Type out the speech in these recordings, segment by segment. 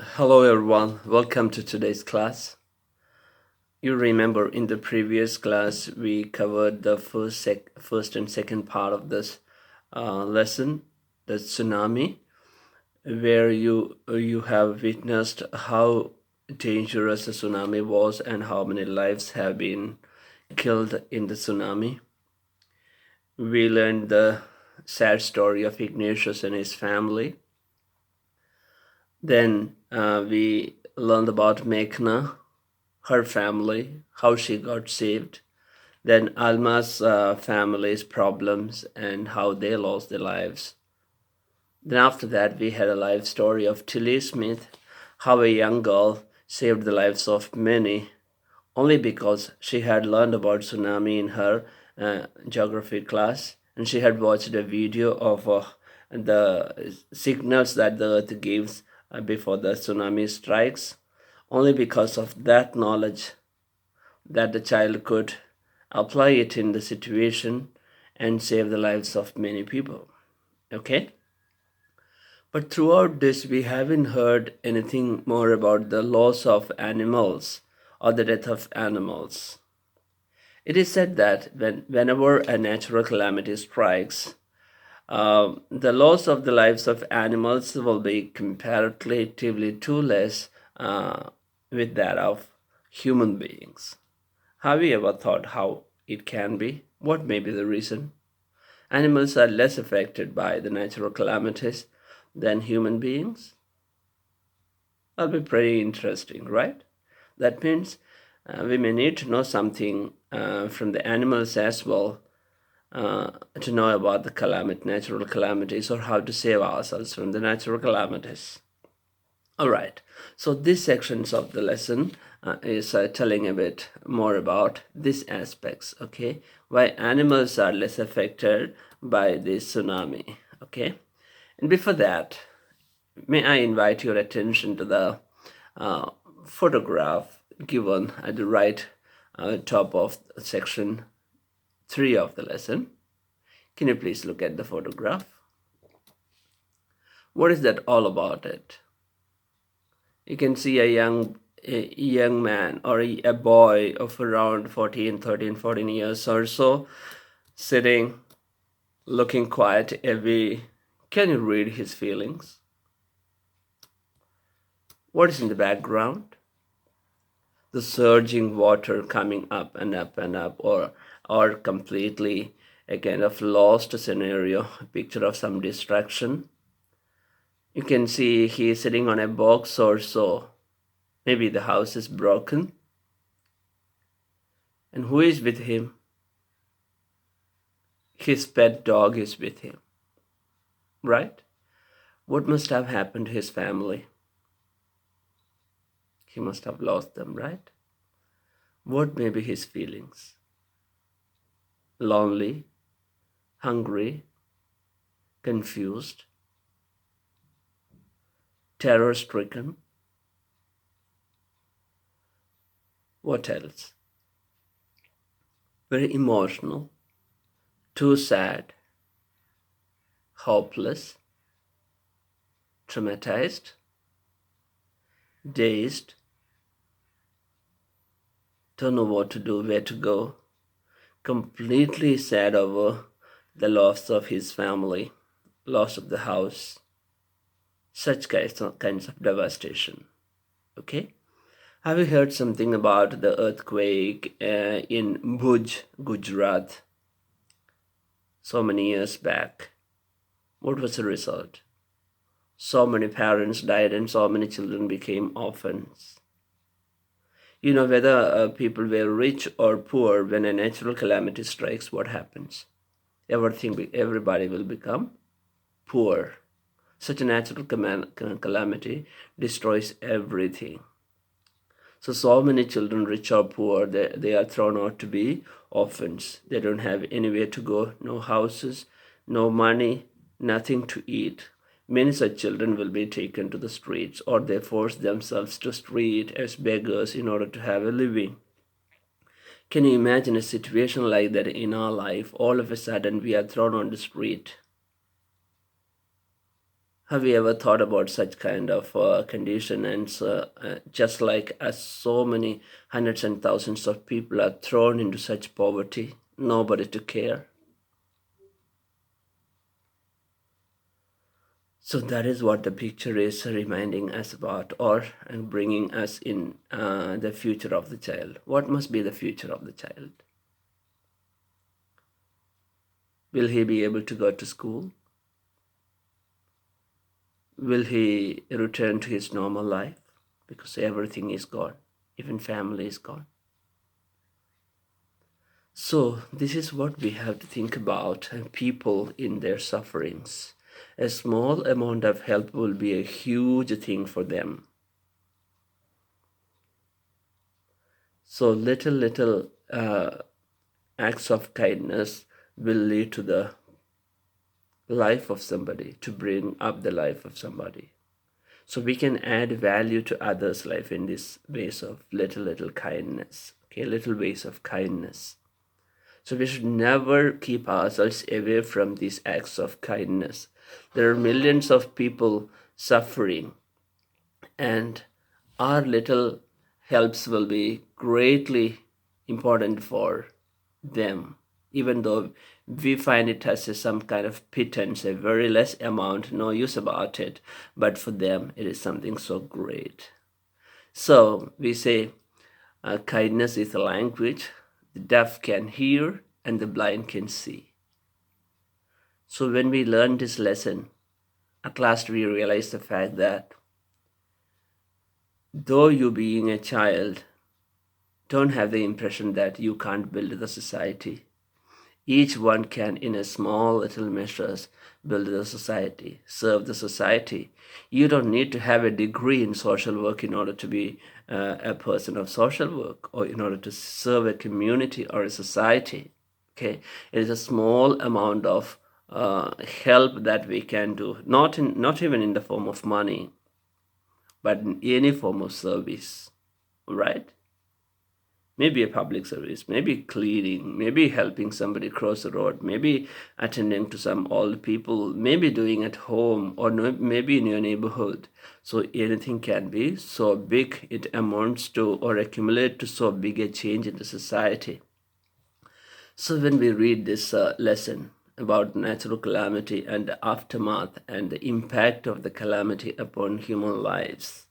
Hello everyone, welcome to today's class. You remember in the previous class we covered the first and second part of this lesson, the tsunami, where you have witnessed how dangerous the tsunami was and how many lives have been killed in the tsunami. We learned the sad story of Ignatius and his family. Then we learned about Meghna, her family, how she got saved. Then Alma's family's problems and how they lost their lives. Then after that, we had a life story of Tilly Smith, how a young girl saved the lives of many only because she had learned about tsunami in her geography class, and she had watched a video of the signals that the earth gives before the tsunami strikes. Only because of that knowledge that the child could apply it in the situation and save the lives of many people. Okay? But throughout this, we haven't heard anything more about the loss of animals or the death of animals. It is said that whenever a natural calamity strikes, the loss of the lives of animals will be comparatively too less with that of human beings. Have you ever thought how it can be? What may be the reason? Animals are less affected by the natural calamities than human beings. That'll be pretty interesting, right? That means we may need to know something from the animals as well to know about the natural calamities, or how to save ourselves from the natural calamities. All right, so these sections of the lesson is telling a bit more about these aspects, okay? Why animals are less affected by this tsunami, okay? And before that, may I invite your attention to the photograph given at the right top of section 3 of the lesson. Can you please look at the photograph? What is that all about it? You can see a young man or a boy of around 13, 14 years or so, sitting, looking quite heavy. Can you read his feelings? What is in the background? The surging water coming up and up and up, or completely a kind of lost scenario, a picture of some distraction. You can see he is sitting on a box or so. Maybe the house is broken. And who is with him? His pet dog is with him, right? What must have happened to his family? He must have lost them, right? What may be his feelings? Lonely, hungry, confused, terror-stricken. What else? Very emotional, too sad, hopeless, traumatized, dazed, don't know what to do, where to go, completely sad over the loss of his family, loss of the house, such kinds of devastation. Okay? Have you heard something about the earthquake in Bhuj, Gujarat, so many years back? What was the result? So many parents died and so many children became orphans. You know, whether people were rich or poor, when a natural calamity strikes, what happens? Everybody will become poor. Such a natural calamity destroys everything. So many children, rich or poor, they are thrown out to be orphans. They don't have anywhere to go, no houses, no money, nothing to eat. Many such children will be taken to the streets, or they force themselves to street as beggars in order to have a living. Can you imagine a situation like that in our life? All of a sudden we are thrown on the street. Have you ever thought about such kind of condition? And just like as so many hundreds and thousands of people are thrown into such poverty, nobody to care. So that is what the picture is reminding us about, or bringing us in the future of the child. What must be the future of the child? Will he be able to go to school? Will he return to his normal life? Because everything is gone, even family is gone. So this is what we have to think about, people in their sufferings. A small amount of help will be a huge thing for them. So little acts of kindness will lead to the life of somebody, to bring up the life of somebody. So we can add value to others' life in this ways of little kindness. Okay, little ways of kindness. So we should never keep ourselves away from these acts of kindness. There are millions of people suffering, and our little helps will be greatly important for them, even though we find it as some kind of pittance, a very less amount, no use about it, but for them it is something so great. So we say kindness is a language the deaf can hear and the blind can see. So when we learn this lesson, at last we realize the fact that though you being a child, don't have the impression that you can't build the society. Each one can, in a small little measures, build the society, serve the society. You don't need to have a degree in social work in order to be a person of social work, or in order to serve a community or a society. Okay, it is a small amount of help that we can do, not even in the form of money, but in any form of service, right? Maybe a public service, maybe cleaning, maybe helping somebody cross the road, maybe attending to some old people, maybe doing at home, or maybe in your neighborhood. So anything can be so big it amounts to or accumulate to so big a change in the society. So when we read this lesson about natural calamity and the aftermath and the impact of the calamity upon human lives,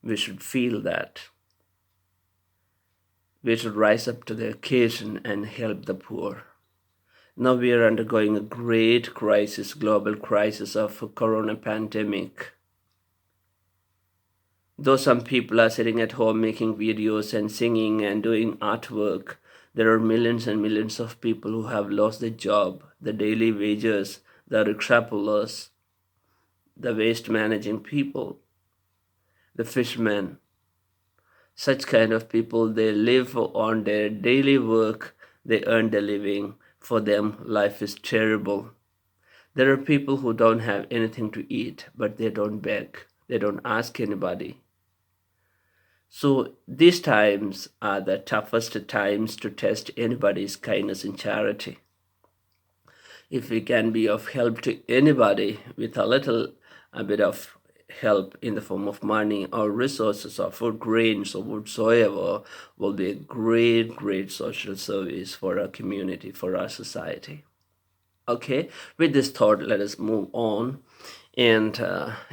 we should feel that we should rise up to the occasion and help the poor. Now we are undergoing a great crisis, global crisis of corona pandemic. Though some people are sitting at home making videos and singing and doing artwork, there are millions and millions of people who have lost their job, the daily wages, the rickshaw pullers, the waste managing people, the fishermen. Such kind of people, they live on their daily work, they earn their living. For them, life is terrible. There are people who don't have anything to eat, but they don't beg, they don't ask anybody. So these times are the toughest times to test anybody's kindness and charity. If we can be of help to anybody with a bit of help in the form of money or resources or food grains or whatsoever, will be a great social service for our community, for our society. Okay, with this thought, let us move on. And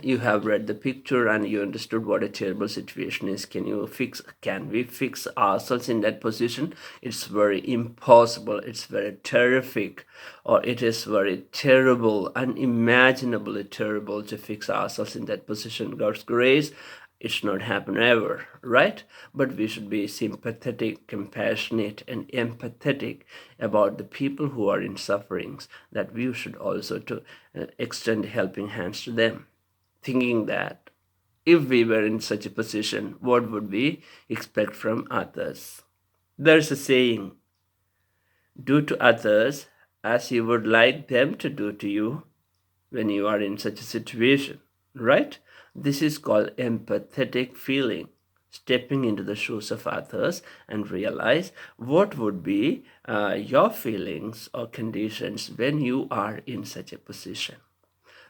you have read the picture and you understood what a terrible situation is. Can we fix ourselves in that position? It's very impossible. It's very terrific, or it is very terrible, unimaginably terrible to fix ourselves in that position. God's grace, it should not happen ever, right? But we should be sympathetic, compassionate, and empathetic about the people who are in sufferings, that we should also to extend helping hands to them, thinking that if we were in such a position, what would we expect from others? There's a saying, do to others as you would like them to do to you when you are in such a situation, right? This is called empathetic feeling, stepping into the shoes of others and realize what would be your feelings or conditions when you are in such a position.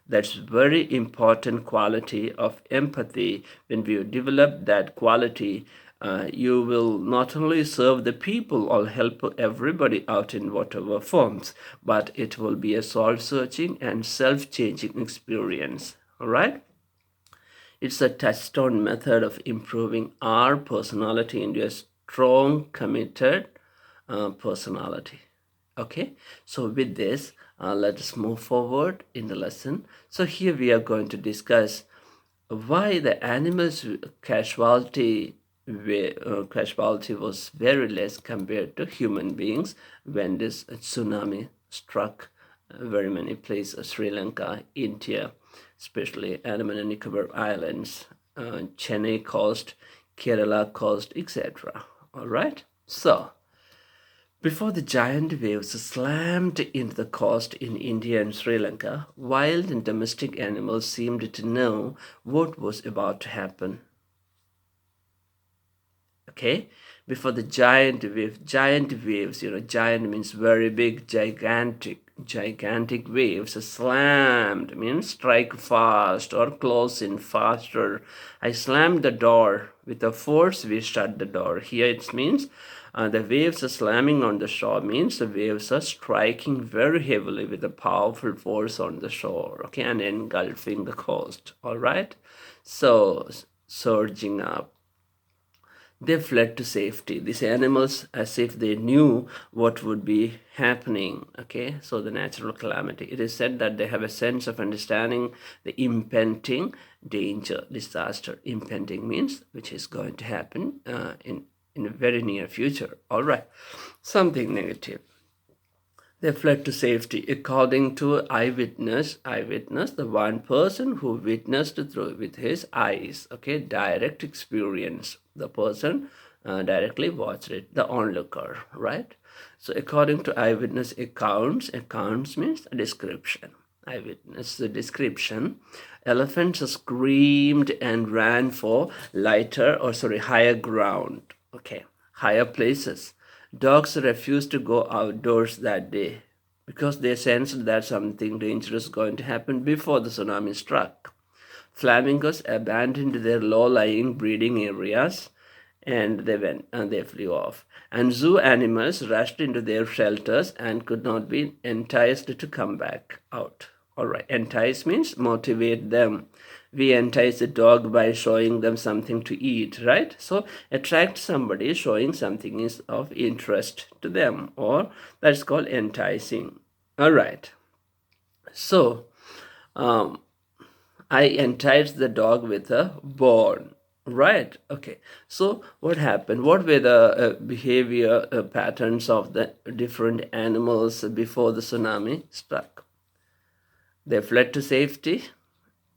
That's very important quality of empathy. When we develop that quality, you will not only serve the people or help everybody out in whatever forms, but it will be a soul-searching and self-changing experience. All right? It's a touchstone method of improving our personality into a strong, committed personality. Okay, so with this, let us move forward in the lesson. So here we are going to discuss why the animals' casualty was very less compared to human beings when this tsunami struck very many places: Sri Lanka, India, especially Andaman and Nicobar Islands, Chennai coast, Kerala coast, etc. All right, so before the giant waves slammed into the coast in India and Sri Lanka, wild and domestic animals seemed to know what was about to happen. Okay? Before the giant waves, giant means very big, gigantic waves slammed means strike fast or close in faster. I slammed the door with a force. We shut the door. Here it means the waves are slamming on the shore means the waves are striking very heavily with a powerful force on the shore, okay, and engulfing the coast. All right, so surging up. They fled to safety. These animals, as if they knew what would be happening. Okay, so the natural calamity. It is said that they have a sense of understanding the impending danger, disaster. Impending means which is going to happen in a very near future. All right, something negative. They fled to safety. According to eyewitness, the one person who witnessed through with his eyes, okay, direct experience. The person directly watched it, the onlooker, right? So according to eyewitness accounts means a description. Eyewitness, the description. Elephants screamed and ran for higher ground. Okay, higher places. Dogs refused to go outdoors that day because they sensed that something dangerous was going to happen before the tsunami struck. Flamingos abandoned their low-lying breeding areas and they flew off. And zoo animals rushed into their shelters and could not be enticed to come back out. All right, entice means motivate them. We entice a dog by showing them something to eat, right? So attract somebody showing something is of interest to them, or that's called enticing. All right. So I enticed the dog with a bone. Right. Okay. So what happened? What were the behavior patterns of the different animals before the tsunami struck? They fled to safety.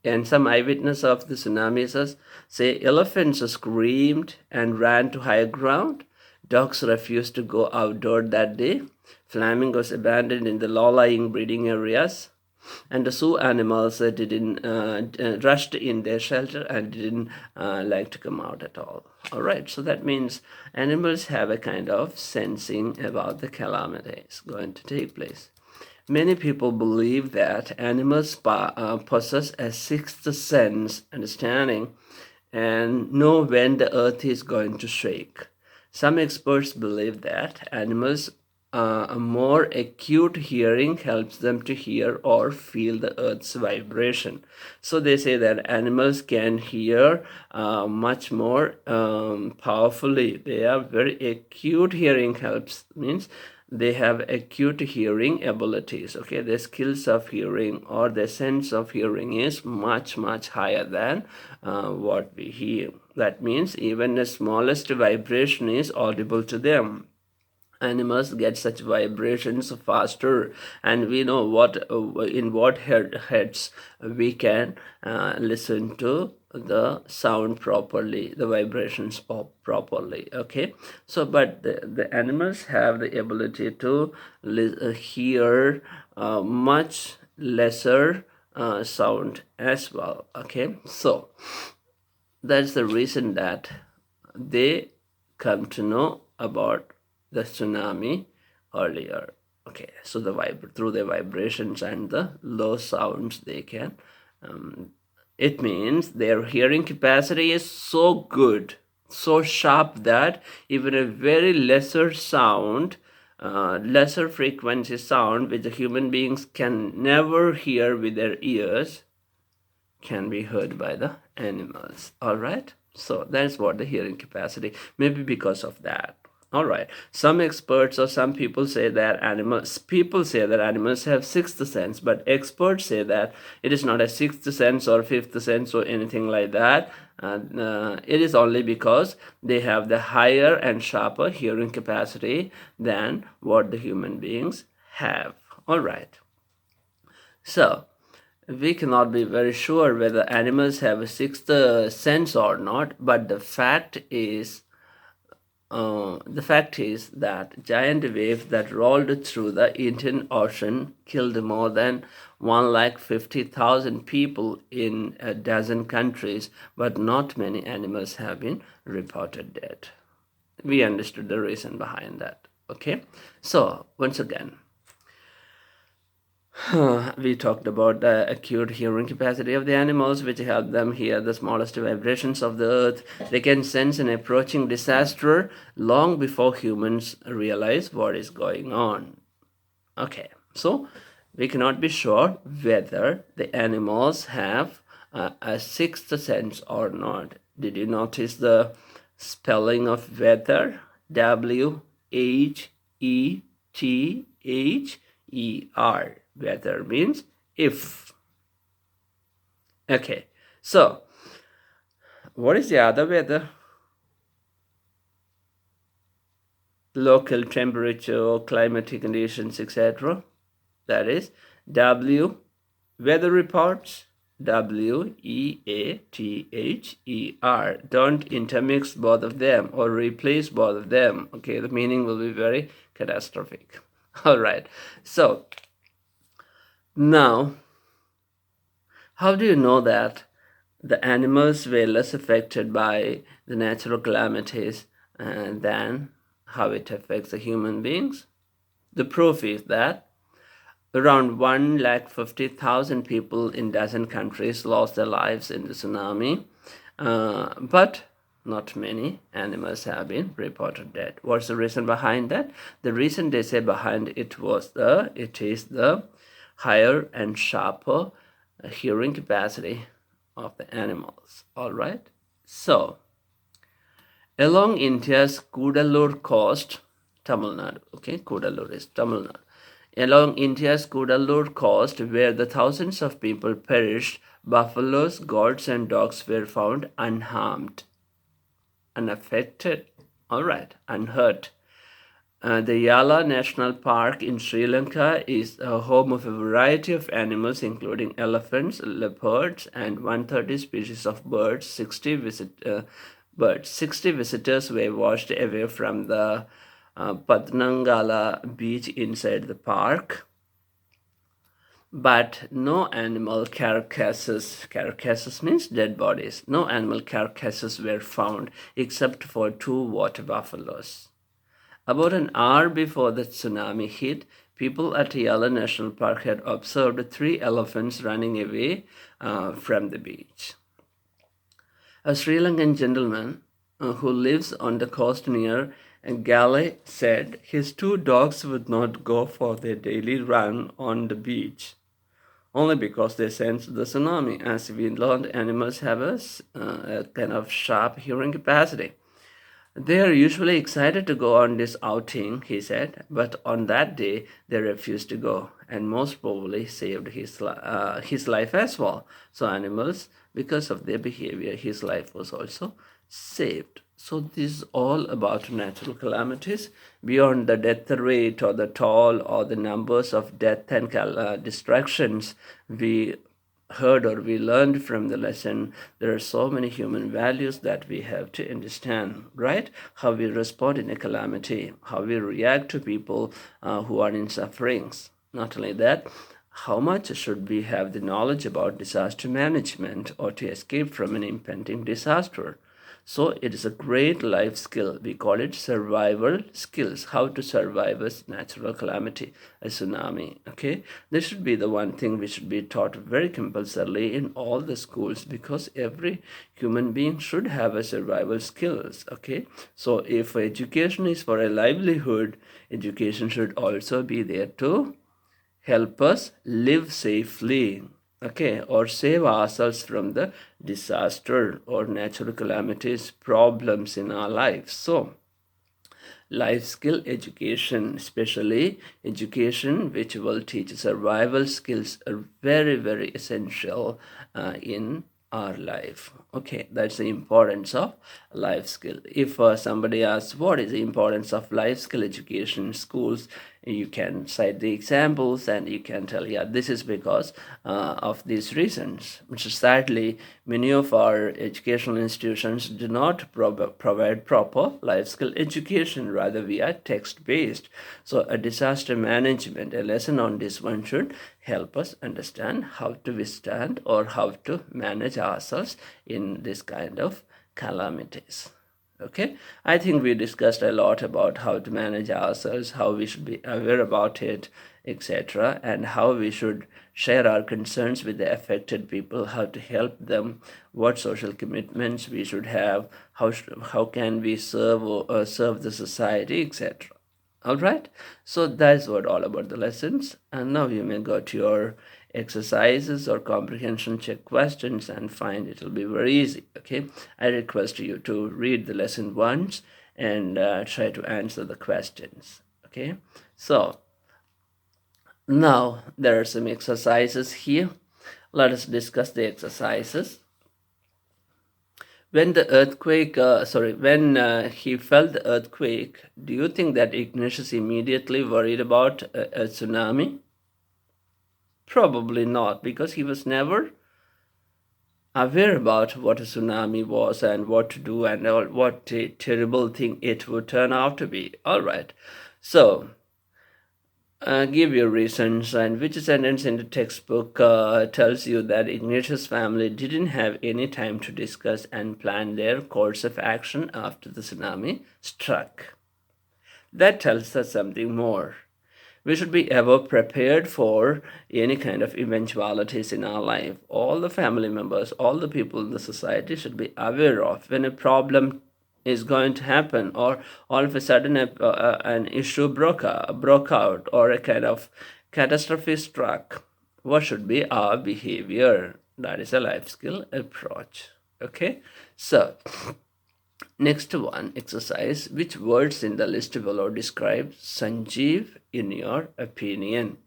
And some eyewitness of the tsunami says, say elephants screamed and ran to higher ground. Dogs refused to go outdoor that day. Flamingos abandoned in the low-lying breeding areas. And the zoo animals didn't rushed in their shelter and didn't like to come out at all. All right, so that means animals have a kind of sensing about the calamities going to take place. Many people believe that animals possess a sixth sense understanding and know when the earth is going to shake. Some experts believe that animals' a more acute hearing helps them to hear or feel the earth's vibration. So they say that animals can hear much more powerfully. They are very acute hearing helps means they have acute hearing abilities. Okay, their skills of hearing or their sense of hearing is much higher than what we hear. That means even the smallest vibration is audible to them. Animals get such vibrations faster, and we know what in what heads we can listen to the sound properly, the vibrations properly. Okay, so but the animals have the ability to hear much lesser sound as well. Okay, so that's the reason that they come to know about the tsunami earlier. Okay, so through the vibrations and the low sounds they can. It means their hearing capacity is so good, so sharp that even a very lesser sound, lesser frequency sound, which the human beings can never hear with their ears, can be heard by the animals. All right, so that's what the hearing capacity, maybe because of that. All right, some experts or some people say that animals have sixth sense, but experts say that it is not a sixth sense or fifth sense or anything like that. It is only because they have the higher and sharper hearing capacity than what the human beings have. All right, so we cannot be very sure whether animals have a sixth sense or not, but the fact is that giant waves that rolled through the Indian Ocean killed more than 150,000 people in a dozen countries, but not many animals have been reported dead. We understood the reason behind that. Okay, so once again, we talked about the acute hearing capacity of the animals, which help them hear the smallest vibrations of the earth. They can sense an approaching disaster long before humans realize what is going on. Okay, so we cannot be sure whether the animals have a sixth sense or not. Did you notice the spelling of weather? Whether. Weather means if. Okay, so what is the other weather? Local temperature, climatic conditions, etc. That is W. Weather reports. Weather. Don't intermix both of them or replace both of them. Okay, the meaning will be very catastrophic. All right, so now, how do you know that the animals were less affected by the natural calamities than how it affects the human beings? The proof is that around 150,000 people in dozen countries lost their lives in the tsunami, but not many animals have been reported dead. What's the reason behind that? The reason they say behind it is the higher and sharper hearing capacity of the animals. All right. So along India's Kudalur coast, Tamil Nadu. Okay, Kudalur is Tamil Nadu. Along India's Kudalur coast, where the thousands of people perished, buffaloes, goats, and dogs were found unharmed, unaffected. All right, unhurt. The Yala National Park in Sri Lanka is a home of a variety of animals, including elephants, leopards, and 130 species of birds. 60 visitors were washed away from the Patnangala beach inside the park, but no animal carcasses means dead bodies, no animal carcasses were found except for 2 water buffaloes. About an hour before the tsunami hit, people at Yala National Park had observed 3 elephants running away from the beach. A Sri Lankan gentleman who lives on the coast near Gale said his 2 dogs would not go for their daily run on the beach, only because they sensed the tsunami. As we learned, animals have a kind of sharp hearing capacity. They are usually excited to go on this outing, he said, but on that day they refused to go and most probably saved his life as well. So animals, because of their behavior, his life was also saved. So this is all about natural calamities. Beyond the death rate or the toll or the numbers of death and destructions we heard or we learned from the lesson, there are so many human values that we have to understand, right? How we respond in a calamity, how we react to people who are in sufferings. Not only that, how much should we have the knowledge about disaster management or to escape from an impending disaster? So it is a great life skill. We call it survival skills, how to survive a natural calamity, a tsunami. Okay, this should be the one thing which should be taught very compulsorily in all the schools, because every human being should have a survival skills. Okay, so if education is for a livelihood, education should also be there to help us live safely, okay, or save ourselves from the disaster or natural calamities, problems in our lives. So life skill education, especially education which will teach survival skills, are very, very essential in our life. Okay, that's the importance of life skill. If somebody asks what is the importance of life skill education in schools, you can cite the examples and you can tell, yeah, this is because of these reasons. Which sadly, many of our educational institutions do not provide proper life skill education, rather we are text based. So a disaster management, a lesson on this one should help us understand how to withstand or how to manage ourselves in this kind of calamities. Okay, I think we discussed a lot about how to manage ourselves, how we should be aware about it, etc., and how we should share our concerns with the affected people, how to help them, what social commitments we should have, how can we serve or serve the society, etc. All right, so that's what all about the lessons, and now you may go to your exercises or comprehension check questions and find it will be very easy. Okay, I request you to read the lesson once and try to answer the questions. Okay, so now there are some exercises here. Let us discuss the exercises. When he felt the earthquake, do you think that Ignatius immediately worried about a tsunami? Probably not, because he was never aware about what a tsunami was and what to do and what a terrible thing it would turn out to be. All right. So, give your reasons, and which sentence in the textbook tells you that Ignatius' family didn't have any time to discuss and plan their course of action after the tsunami struck. That tells us something more. We should be ever prepared for any kind of eventualities in our life. All the family members, all the people in the society should be aware of when a problem is going to happen, or all of a sudden an issue broke out, or a kind of catastrophe struck. What should be our behavior? That is a life skill approach. Okay, so next one exercise. Which words in the list below describe Sanjeev in your opinion?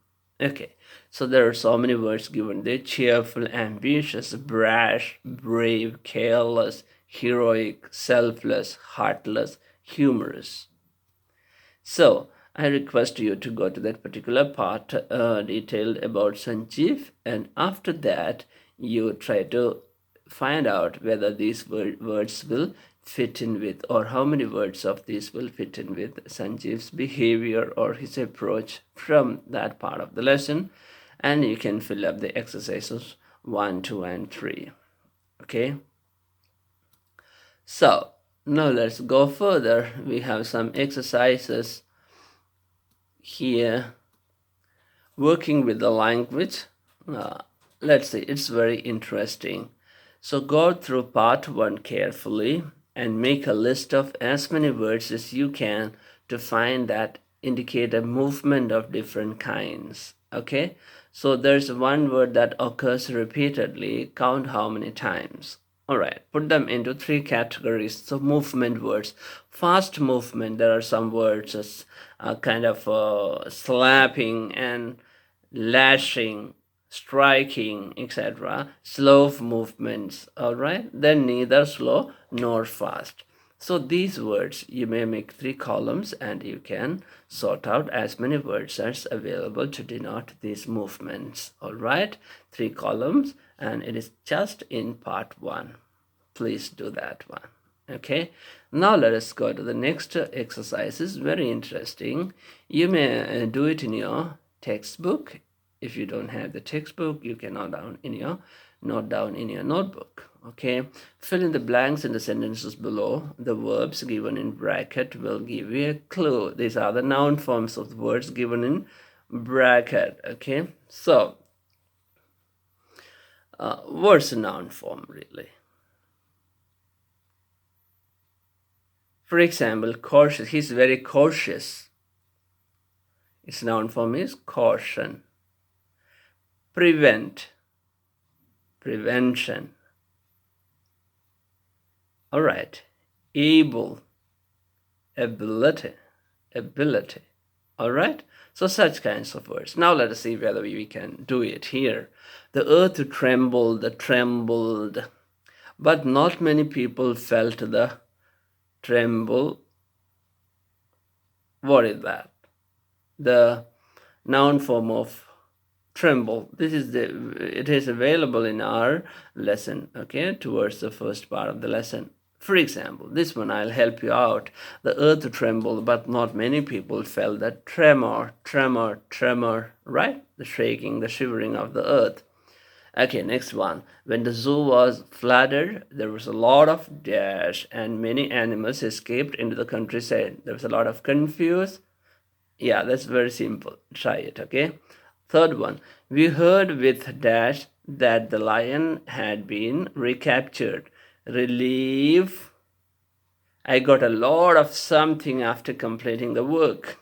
Okay, so there are so many words given there: cheerful, ambitious, brash, brave, careless, heroic, selfless, heartless, humorous. So I request you to go to that particular part detailed about Sanjeev, and after that you try to find out whether these words will fit in with, or how many words of these will fit in with Sanjeev's behavior or his approach from that part of the lesson, and you can fill up the exercises 1, 2, and 3. Okay, so now let's go further. We have some exercises here working with the language. Let's see, it's very interesting. So go through part 1 carefully and make a list of as many words as you can to find that indicate a movement of different kinds. Okay, so there's one word that occurs repeatedly. Count how many times. All right, put them into 3 categories. So movement words. Fast movement, there are some words as kind of slapping and lashing, striking, etc. Slow movements, all right? Then neither slow nor fast. So these words, you may make 3 columns and you can sort out as many words as available to denote these movements, all right? 3 columns, and it is just in part 1. Please do that one. Okay, now let us go to the next exercise. It's very interesting. You may do it in your textbook. If you don't have the textbook, you can note down in your notebook. Okay, fill in the blanks in the sentences below. The verbs given in bracket will give you a clue. These are the noun forms of the words given in bracket. Okay, so what's a noun form really? For example, cautious. He's very cautious. Its noun form is caution. Prevent, prevention. All right. Able, ability, ability. All right. So such kinds of words. Now let us see whether we can do it here. The earth trembled, but not many people felt the tremble. What is that? The noun form of tremble. It is available in our lesson, okay, towards the first part of the lesson. For example, this one I'll help you out. The earth trembled, but not many people felt the tremor, right? The shaking, the shivering of the earth. Okay, next one. When the zoo was flooded, there was a lot of dash and many animals escaped into the countryside. There was a lot of confused. Yeah, that's very simple. Try it, okay? Third one. We heard with dash that the lion had been recaptured. Relief. I got a lot of something after completing the work.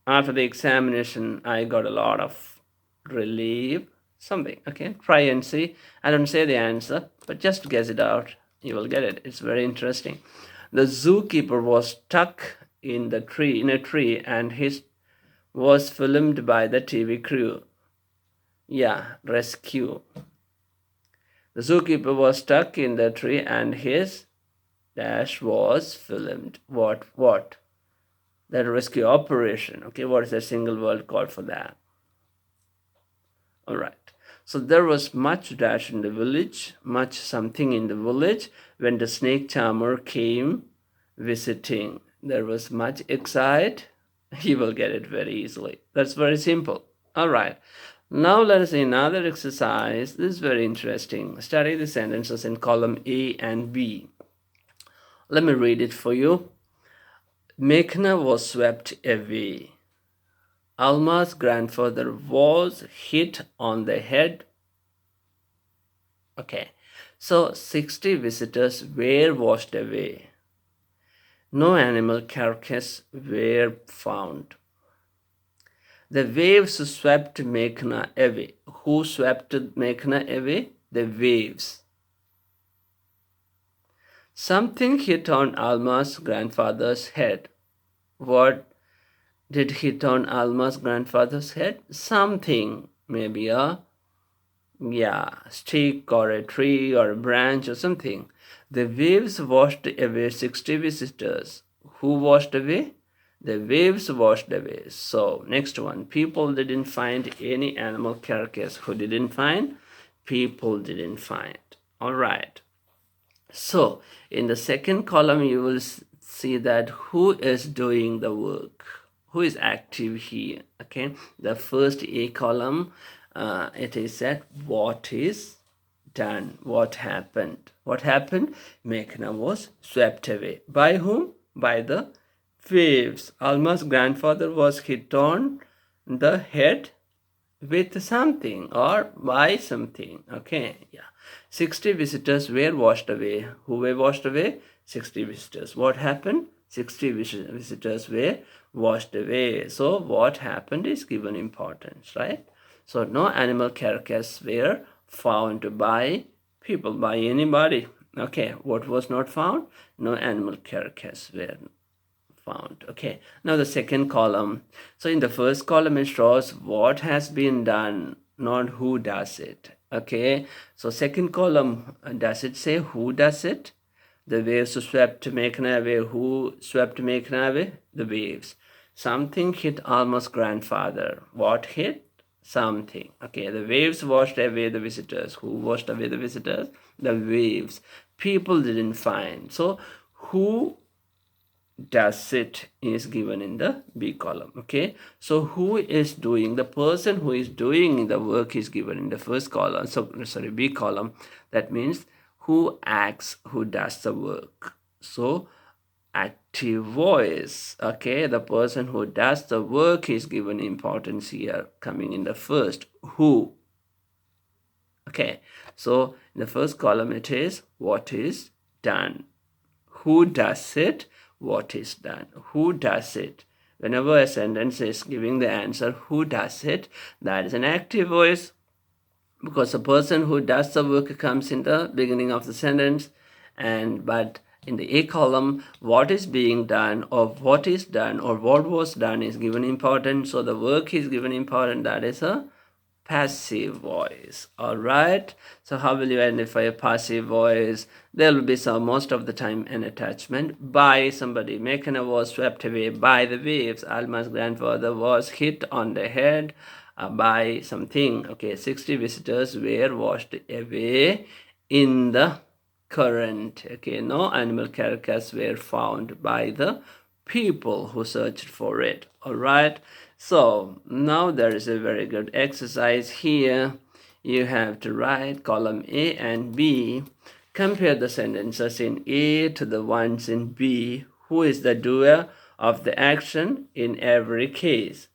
After the examination, I got a lot of relief. Something, okay? Try and see. I don't say the answer, but just guess it out. You will get it. It's very interesting. The zookeeper was stuck in a tree, and his was filmed by the TV crew. Yeah, rescue. The zookeeper was stuck in the tree and his dash was filmed. What? That rescue operation. Okay, what is the single word called for that? All right. So there was much dash in the village, much something in the village when the snake charmer came visiting. There was much excite. You will get it very easily. That's very simple. All right. Now let us see another exercise. This is very interesting. Study the sentences in column A and B. Let me read it for you. Meghna was swept away. Alma's grandfather was hit on the head. Okay. So 60 visitors were washed away. No animal carcass were found. The waves swept Meghna away. Who swept Meghna away? The waves. Something hit on Alma's grandfather's head. What did hit on Alma's grandfather's head? Something, maybe a stick or a tree or a branch or something. The waves washed away 60 visitors. Who washed away? The waves washed away. So next one, people didn't find any animal carcass. Who didn't find? People didn't find. All right. So in the second column, you will see that who is doing the work, who is active here. Okay. The first A column, it is said what is done, what happened. What happened? Meghna was swept away. By whom? By the waves. Alma's grandfather was hit on the head with something or by something. Okay, yeah. 60 visitors were washed away. Who were washed away? 60 visitors. What happened? 60 visitors were washed away. So what happened is given importance, right? So no animal carcass were found by people, by anybody. Okay, what was not found? No animal carcass were found. Okay, now the second column. So in the first column it shows what has been done, not who does it. Okay, so second column, does it say who does it? The waves swept Meghna away. Who swept Meghna away? The waves. Something hit Alma's grandfather. What hit? Something. Okay, the waves washed away the visitors. Who washed away the visitors? The waves. People didn't find. So who does it is given in the B column. Okay, so who is doing, the person who is doing the work is given in the first column, so sorry, B column. That means who acts, who does the work. So active voice, okay, the person who does the work is given importance here, coming in the first, who. Okay, so in the first column it is what is done. Who does it? What is done? Who does it? Whenever a sentence is giving the answer, who does it? That is an active voice, because the person who does the work comes in the beginning of the sentence, and but in the A column, what is being done or what is done or what was done is given importance. So the work is given importance. That is a passive voice. All right, so how will you identify a passive voice? There will be some, most of the time, an attachment. By somebody, Mekana was swept away by the waves. Alma's grandfather was hit on the head by something. Okay, 60 visitors were washed away in the current. Okay, no animal carcass were found by the people who searched for it. All right, so now there is a very good exercise here. You have to write column A and B. Compare the sentences in A to the ones in B. Who is the doer of the action in every case?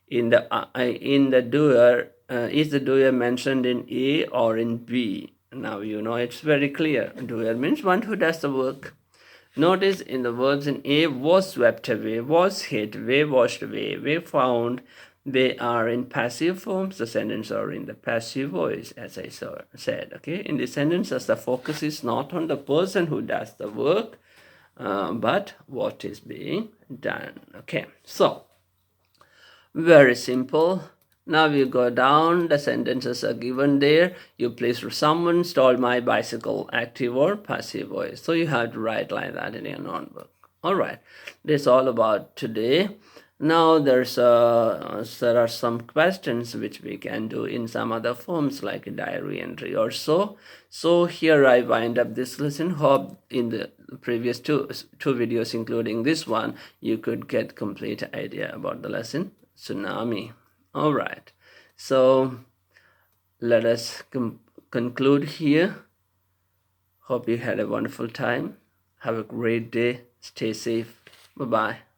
In the doer, is the doer mentioned in A or in B? Now you know it's very clear. Doer means one who does the work. Notice in the verbs in A, was swept away, was hit, were washed away, were found. They are in passive forms. The sentences are in the passive voice, as I said. Okay, in the sentences, the focus is not on the person who does the work, but what is being done. Okay, so very simple. Now you go down, the sentences are given there. You place someone stole my bicycle, active or passive voice. So you have to write like that in your notebook. All right, this is all about today. Now there are some questions which we can do in some other forms like a diary entry or so. So here I wind up this lesson. Hope in the previous two videos, including this one, you could get complete idea about the lesson Tsunami. All right, so let us conclude here. Hope you had a wonderful time. Have a great day. Stay safe. Bye-bye.